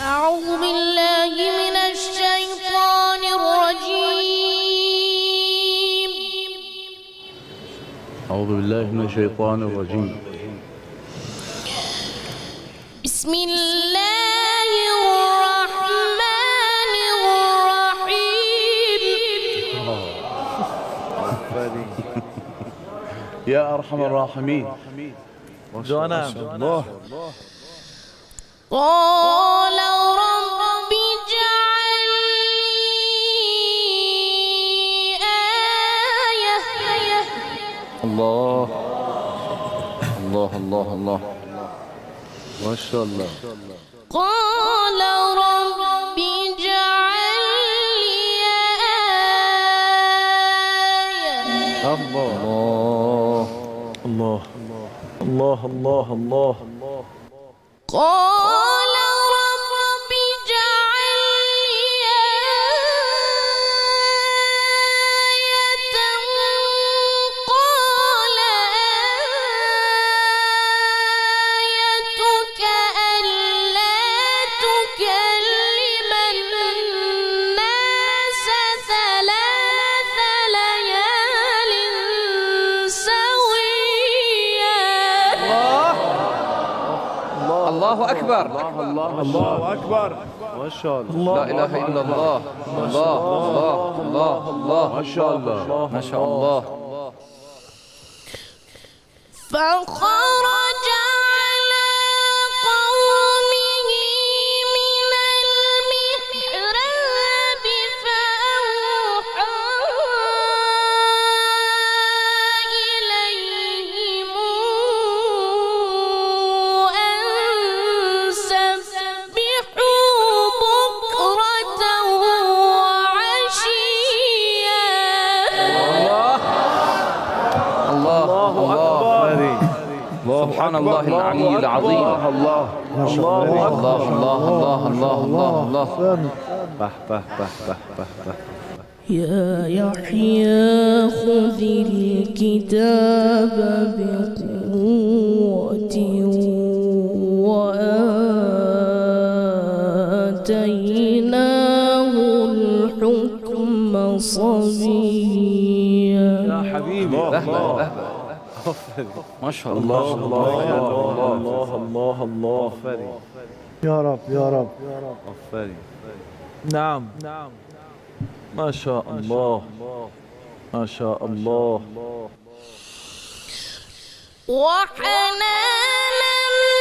أعوذ بالله من الشيطان الرجيم. أعوذ بالله من الشيطان الرجيم. بسم الله الرحمن الرحيم. يا أرحم الراحمين. جوانا الله. قال رب اجعل لي آية. الله الله الله الله ما شاء الله. قال رب اجعل لي آية. الله الله الله الله الله. قال رب اجعل لي آية. قال آيتك ألا تكلم الناس ثلاث ليال سويا. الله أكبر. الله أكبر. ما شاء الله. لا إله إلا الله. الله الله الله الله ما شاء الله. ما شاء الله. فخرج على قومه من المحراب فأوحى إليهم أن سبحوا بكرة وعشيا. الله الله سبحان الله العلي العظيم. الله الله الله الله الله الله الله. به به به به به به. يا يحيى خذ الكتاب بقوة وآتيناه الحكم صبيا. يا حبيبي. بهبه ما شاء الله. الله الله الله الله. يا رب يا رب. نعم ما شاء الله ما شاء الله. وحنانا من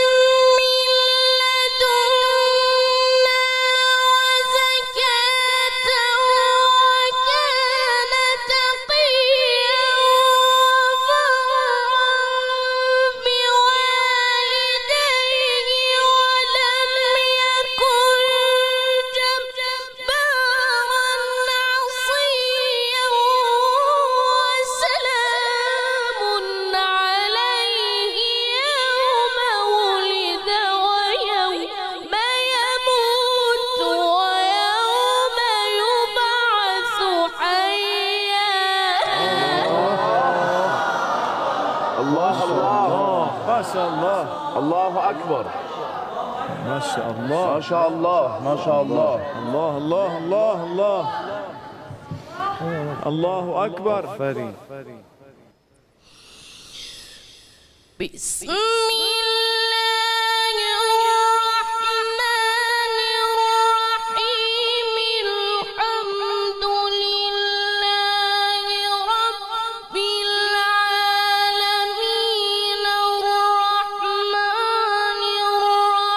لدنا وزكاة وكان تقيا بوالديه ولم يكن جبارا عصيا وسلام عليه يوم ولد ويوم يموت ويوم يبعث حيا. الله الله. ما شاء الله. الله أكبر. ما شاء الله. ما شاء الله. ما شاء الله. الله الله الله الله. الله أكبر. بسم الله الرحمن الرحيم. الحمد لله رب العالمين الرحمن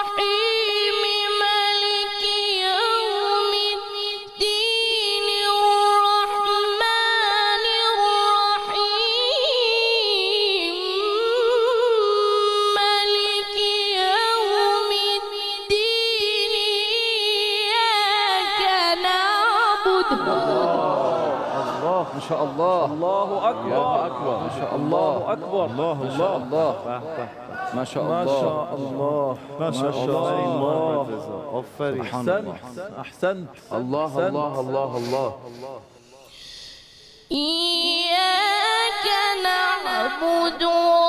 الرحيم مالك يوم الدين الرحمن الرحيم مالك يوم الدين إياك نعبد. ما شاء الله. الله أكبر. الله أكبر. ما شاء الله أكبر. الله ما شاء الله. ما شاء ما الله. شاء الله. ما شاء الله. أحسنت أحسنت. الله الله الله الله. إياك نعبد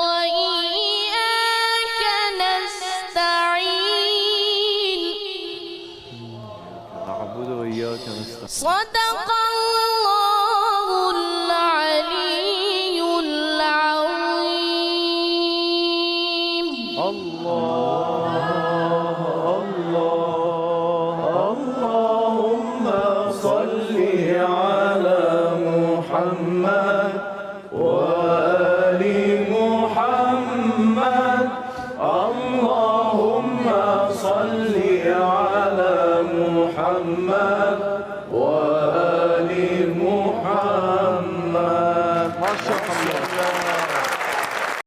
وإياك نستعين. وإياك نستعين. صدق الله العلي العظيم. اللهم صل على محمد وآل محمد. اللهم صل على محمد